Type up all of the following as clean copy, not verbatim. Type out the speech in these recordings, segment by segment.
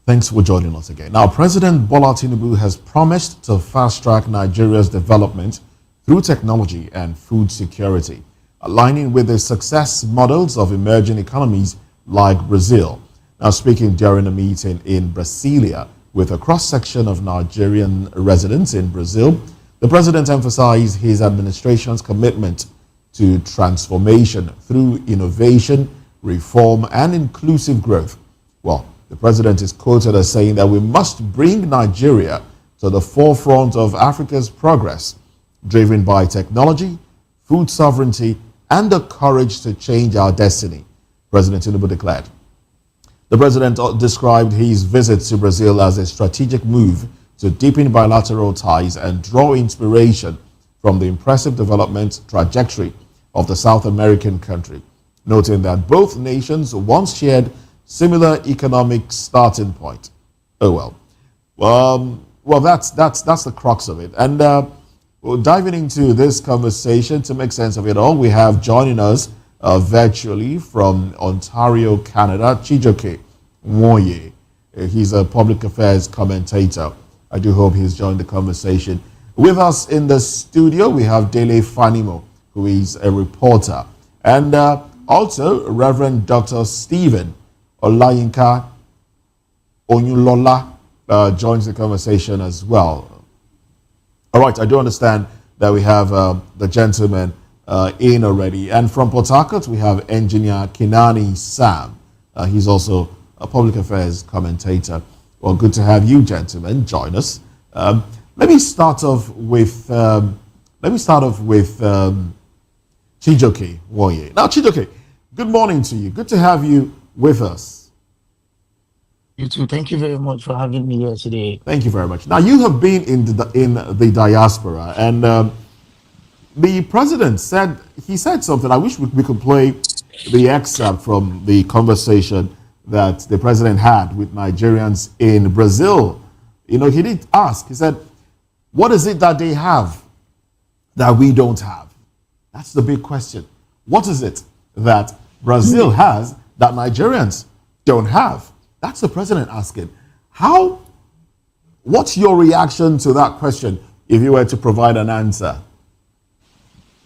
Thanks for joining us again. Now, President Bola Tinubu has promised to fast-track Nigeria's development through technology and food security, aligning with the success models of emerging economies like Brazil. Now, speaking during a meeting in Brasilia with a cross-section of Nigerian residents in Brazil, the president emphasized his administration's commitment to transformation through innovation, reform, and inclusive growth. Well, the president is quoted as saying that we must bring Nigeria to the forefront of Africa's progress, driven by technology, food sovereignty, and the courage to change our destiny, President Tinubu declared. The president described his visit to Brazil as a strategic move to deepen bilateral ties and draw inspiration from the impressive development trajectory of the South American country, noting that both nations once shared similar economic starting point. Oh well, that's the crux of it. And we're diving into this conversation to make sense of it all. We have joining us virtually from Ontario, Canada, Chijoke Nwoye. He's a public affairs commentator. I do hope he's joined the conversation. With us in the studio, we have Dele Fanimo, who is a reporter, and also Reverend Dr. Stephen Olayinka Onyulola joins the conversation as well. All right, I do understand that we have the gentleman in already. And from Port Harcourt, we have engineer Kinani Sam. He's also a public affairs commentator. Well, good to have you gentlemen join us. Let me start off with Chijoke Nwoye. Now, Chijoke, good morning to you. Good to have you with us. You too. Thank you very much for having me here today. Thank you very much. Now, you have been in the diaspora, and the president said something. I wish we could play the excerpt from the conversation that the president had with Nigerians in Brazil. You know, he did ask. He said, "What is it that they have that we don't have?" That's the big question. What is it that Brazil has that Nigerians don't have? That's the president asking. What's your reaction to that question if you were to provide an answer?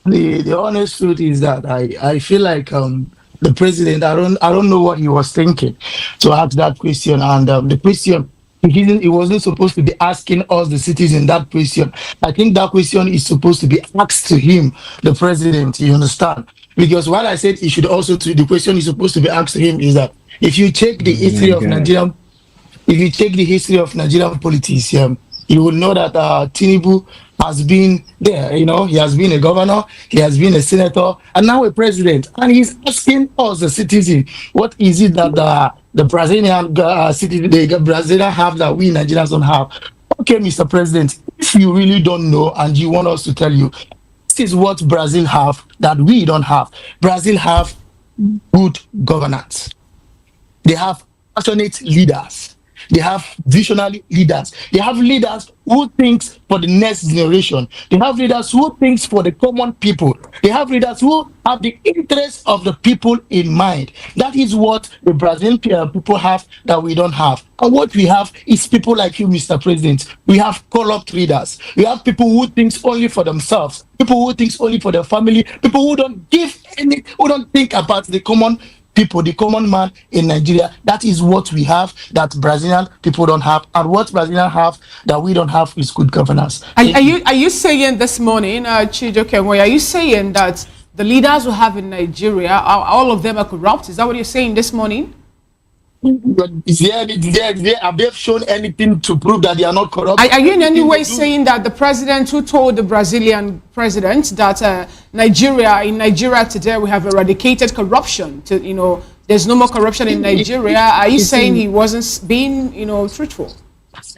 The honest truth is that I feel like the president, I don't know what he was thinking to ask that question. And the question, he wasn't supposed to be asking us, the citizen, that question. I think that question is supposed to be asked to him, the president, you understand? Because while I said he should also, the question is supposed to be asked to him is that if you check the history of Nigerian, politics, you will know that Tinubu has been there. You know, he has been a governor, he has been a senator, and now a president. And he's asking us, the citizen, what is it that the Brazilian the Brazilian have that we Nigerians don't have? Okay, Mr. President, if you really don't know and you want us to tell you, this is what Brazil have that we don't have. Brazil have good governance. They have passionate leaders. They have visionary leaders. They have leaders who thinks for the next generation. They have leaders who thinks for the common people. They have leaders who have the interests of the people in mind. That is what the Brazilian people have that we don't have. And what we have is people like you, Mr. President. We have corrupt leaders. We have people who thinks only for themselves. People who thinks only for their family. People who don't think about the common people, the common man in Nigeria. That is what we have that Brazilian people don't have, and what Brazilians have that we don't have is good governance. Are you saying this morning, Chijoke Nwoye, are you saying that the leaders we have in Nigeria, all of them are corrupt? Is that what you're saying this morning? Have they shown anything to prove that they are not corrupt? Are you in any way saying that the president who told the Brazilian president that in Nigeria today we have eradicated corruption, there's no more corruption in Nigeria, are you saying he wasn't being, truthful?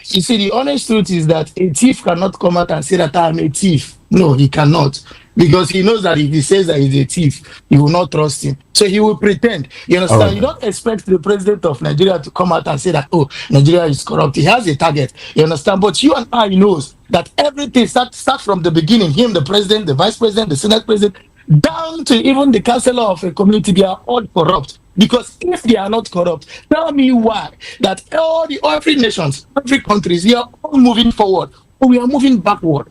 You see, the honest truth is that a thief cannot come out and say that I'm a thief. No, he cannot. Because he knows that if he says that he's a thief, you will not trust him. So he will pretend. You understand? Right. You don't expect the president of Nigeria to come out and say that, oh, Nigeria is corrupt. He has a target. You understand? But you and I knows that everything starts from the beginning. Him, the president, the vice president, the senate president, down to even the councillor of a community, they are all corrupt. Because if they are not corrupt, tell me why that every nations, every countries, we are all moving forward, or we are moving backward.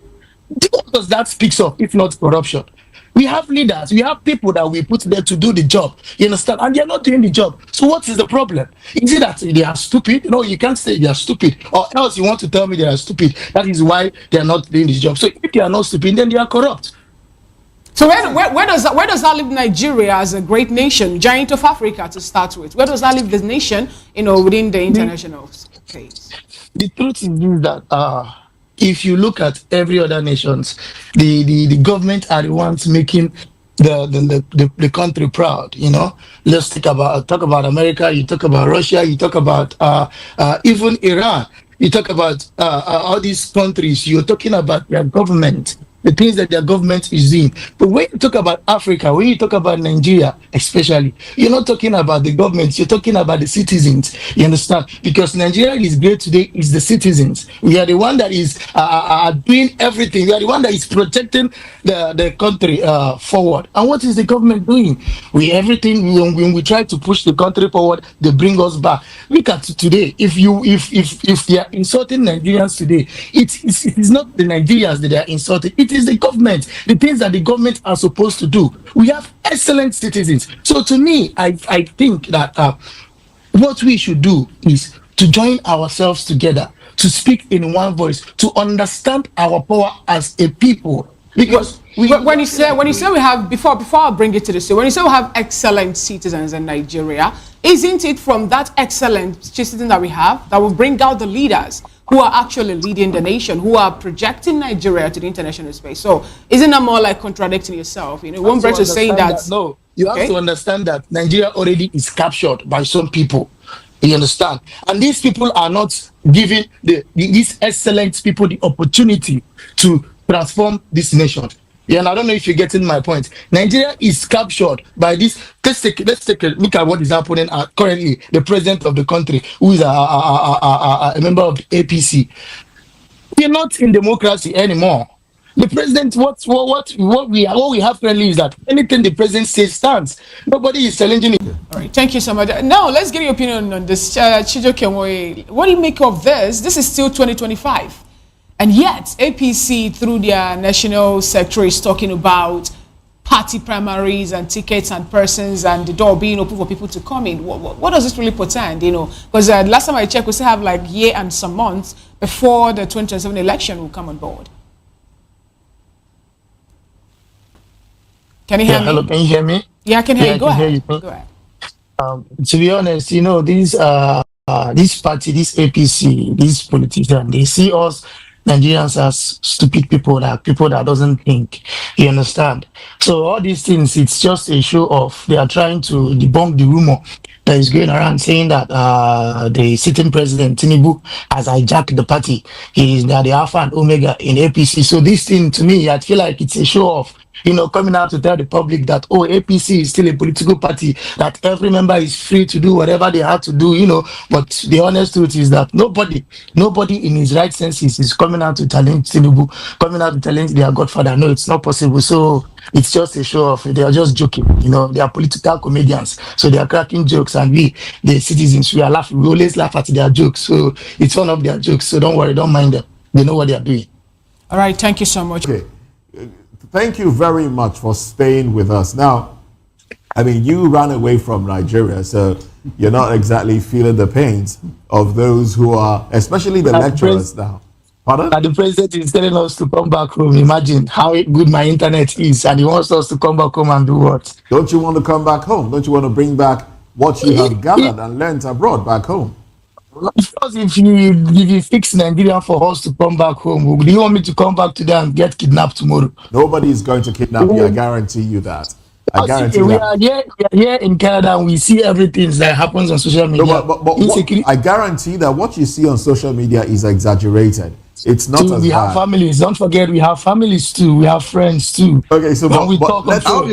What does that speak of if not corruption? We have leaders, we have people that we put there to do the job. You understand? And they're not doing the job. So what is the problem? Is it that they are stupid? No, you can't say they are stupid. Or else you want to tell me they are stupid. That is why they are not doing this job. So if they are not stupid, then they are corrupt. So where does that leave Nigeria as a great nation, giant of Africa to start with? Where does that leave the nation, within the international space? The truth is that if you look at every other nations, the government are the ones making the country proud. Let's talk about America. You talk about Russia. You talk about even Iran. You talk about all these countries. You're talking about their government, the things that their government is doing. But when you talk about Africa, when you talk about Nigeria, especially, you're not talking about the government, you're talking about the citizens. You understand? Because Nigeria is great today, is the citizens. We are the one that is doing everything. We are the one that is protecting the country forward. And what is the government doing? When we try to push the country forward, they bring us back. Look at today. If they are insulting Nigerians today, it is not the Nigerians that they are insulting. It is the government, the things that the government are supposed to do. We have excellent citizens. So to me, I think that what we should do is to join ourselves together, to speak in one voice, to understand our power as a people. Because when you say we have, before I bring it to the stage, when you say we have excellent citizens in Nigeria, isn't it from that excellent citizen that we have that will bring out the leaders who are actually leading the nation, who are projecting Nigeria to the international space? So isn't that more like contradicting yourself? One branch is saying that. No, you have to understand that Nigeria already is captured by some people. You understand? And these people are not giving these excellent people the opportunity to transform this nation. Yeah, and I don't know if you're getting my point. Nigeria is captured by this. Let's take a look at what is happening currently. The president of the country, who is a member of the APC, we are not in democracy anymore. The president, what we have currently is that anything the president says stands. Nobody is challenging it. All right, thank you so much. Now let's get your opinion on this, Chijoke Nwoye. What do you make of this? This is still 2025. And yet, APC, through their national secretary, is talking about party primaries and tickets and persons and the door being open for people to come in. What does this really portend, Because last time I checked, we still have like a year and some months before the 2027 election will come on board. Can you hear me? Hello, can you hear me? Yeah, I can hear you. Go ahead. Go ahead. To be honest, this party, this APC, these politicians, they see us Nigerians as stupid people that doesn't think. You understand? So all these things, it's just a show of they are trying to debunk the rumor that is going around saying that the sitting president Tinubu has hijacked the party. He is the alpha and omega in APC. So this thing, to me, I feel like it's a show off. Coming out to tell the public that, APC is still a political party, that every member is free to do whatever they have to do, But the honest truth is that nobody in his right senses is coming out to challenge Tinubu, coming out to challenge their godfather. No, it's not possible. So it's just a show off. They are just joking. They are political comedians. So they are cracking jokes, and we, the citizens, we are laughing. We always laugh at their jokes. So it's one of their jokes. So don't worry, don't mind them. They know what they are doing. All right, thank you so much. Okay. Thank you very much for staying with us. Now, you ran away from Nigeria, so you're not exactly feeling the pains of those who are, especially the lecturers now. Pardon? The president is telling us to come back home. Imagine how good my internet is, and he wants us to come back home and do what? Don't you want to come back home? Don't you want to bring back what you have gathered and learned abroad back home? Of course, if you fix Nigeria for us to come back home, do you want me to come back today and get kidnapped tomorrow? Nobody is going to kidnap you. I guarantee you that. I guarantee we that. We are here in Canada, and we see everything that happens on social media. No, but I guarantee that what you see on social media is exaggerated. It's not as we have families. Don't forget, we have families too. We have friends too. Okay, so let's talk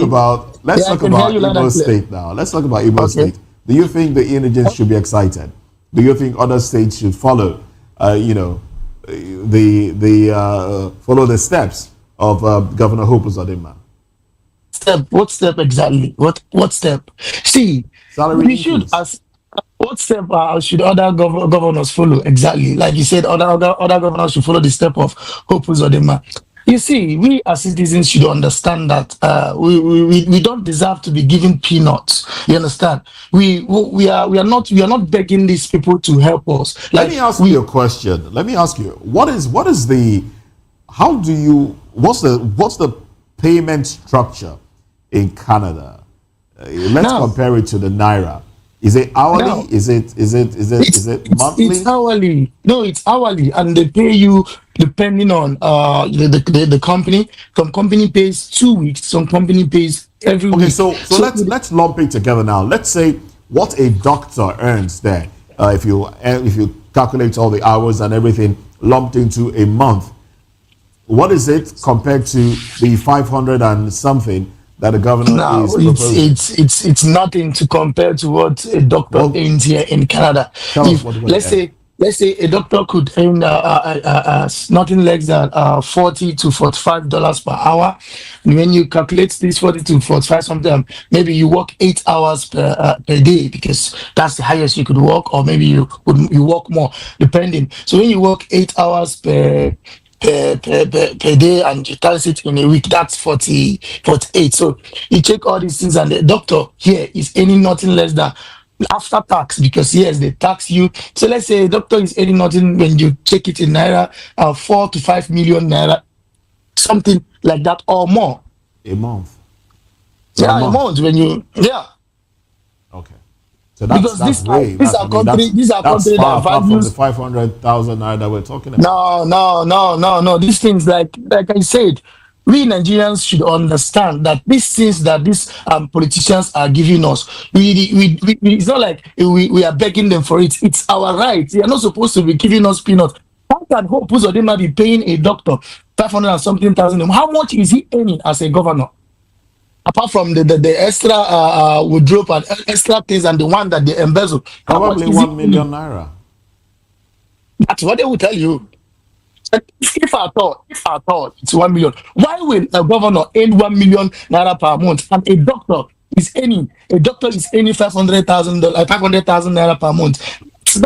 about Imo State now. Let's talk about Imo State. Do you think the indigents should be excited? Do you think other states should follow, follow the steps of Governor Hope Uzodinma? step? What step exactly? What step? See, Salary we should increase. as what step should other governors follow? Exactly, like you said, other governors should follow the step of Hope Uzodinma. You see, we as citizens should understand that we don't deserve to be given peanuts. You understand? We are not begging these people to help us. Let Like me ask you we a question. Let me ask you, what is the how do you what's the payment structure in Canada? Let's now compare it to the naira. Is it hourly? now Is it it's monthly? hourly. No, it's hourly, and they pay you depending on the company. Some company pays 2 weeks. Some company pays every Okay, week. so So let's lump it together now. Let's say what a doctor earns there, if you calculate all the hours and everything lumped into a month, what is it compared to the 500 and something that the governor now is it's proposing? it's it's it's nothing to compare to what a doctor Well, earns here in Canada. tell us If what they let's earn. say a doctor could earn nothing less than 40 to 45 dollars per hour. And when you calculate this 40 to 45 something, maybe you work 8 hours per day because that's the highest you could work, or maybe you work more depending. So when you work 8 hours per day and you times it in a week, that's 48. So you check all these things, and the doctor here is earning nothing less than after tax, because yes, they tax you. So let's say a doctor is earning nothing when you check it in naira, 4 to 5 million naira, something like that or more. A month. Per Yeah, a month. month when you yeah. Okay. So that's Because that's way these that's I are mean that's that's country far that apart from the values. 500,000 naira that we're talking about. No. These things, like I said, we Nigerians should understand that these things that these politicians are giving us, it's not like we are begging them for it. It's our right. They are not supposed to be giving us peanuts. How can Hope Uzodinma be paying a doctor 500 and something thousand? How much is he earning as a governor? Apart from the extra wardrobe and extra things and the one that they embezzle, how much Probably is he 1 earning? million naira. That's what they will tell you. And if at all, it's 1 million. Why will a governor earn 1 million naira per month and a doctor is earning 500,000 naira per month?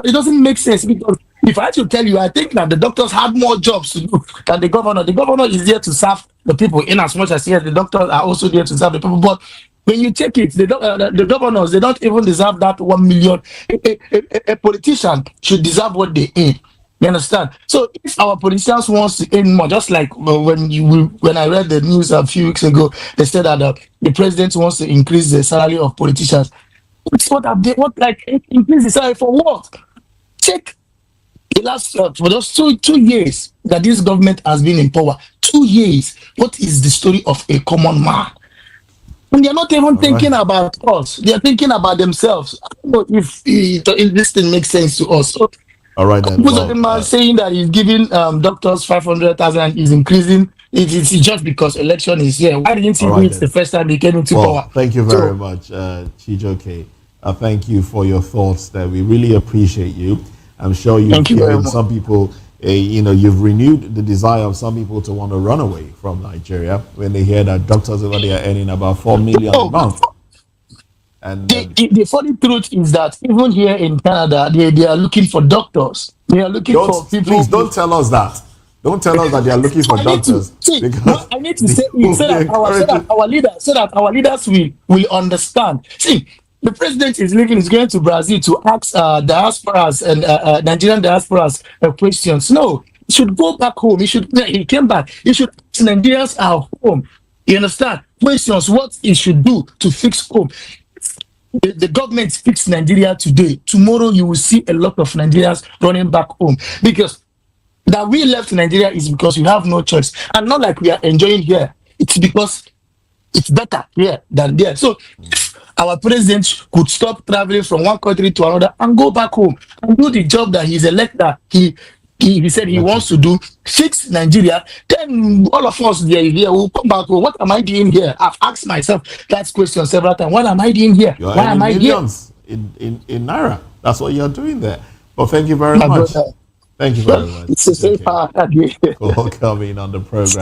It doesn't make sense, because if I had to tell you, I think that the doctors had more jobs to do than the governor. The governor is there to serve the people, in as much as yes, the doctors are also there to serve the people. But when you take it, the governors, they don't even deserve that 1 million. A politician should deserve what they earn. You understand? So if our politicians wants to earn more, just like when I read the news a few weeks ago, they said that the president wants to increase the salary of politicians. It's what have they what like increase the salary for what? Check the last for those two years that this government has been in power. 2 years. What is the story of a common man? And they're not even All right. thinking about us. They're thinking about themselves. I don't know if this thing makes sense to us. So All right then. most of them are saying that he's giving doctors 500,000 and he's increasing. It's just because election is here. Why didn't he All do right it then. the first time he came into Well, power? thank you very So much, Chijoke. Thank you for your thoughts. That we really appreciate you. I'm sure you've thank you very given much. some people, you've renewed the desire of some people to want to run away from Nigeria when they hear that doctors over there are earning about 4 million a Oh, month. And the funny truth is that even here in Canada, they are looking for doctors. They are looking don't for people please who. don't tell us that. Don't tell us that they are looking for I need to doctors see. because I need to they say it will so be that encouraging. our leaders will understand. See, the president is going to Brazil to ask diasporas and Nigerian diasporas questions. No, he should go back home. He came back. He should ask Nigerians at home. You understand? Questions what he should do to fix home. The government fix Nigeria today. Tomorrow you will see a lot of Nigerians running back home, because that we left Nigeria is because we have no choice, and not like we are enjoying here. It's because it's better here than there. So if our president could stop traveling from one country to another and go back home and do the job that he's elected, he said he Elected wants to to do, fix Nigeria, then all of us here will come back. What am I doing here? I've asked myself that question several times. What am I doing here? You're Why am earning I here? millions in naira. That's what you're doing there. But thank you very My much. brother, Thank you very much, it's a very Chijoke, power. for coming on the program.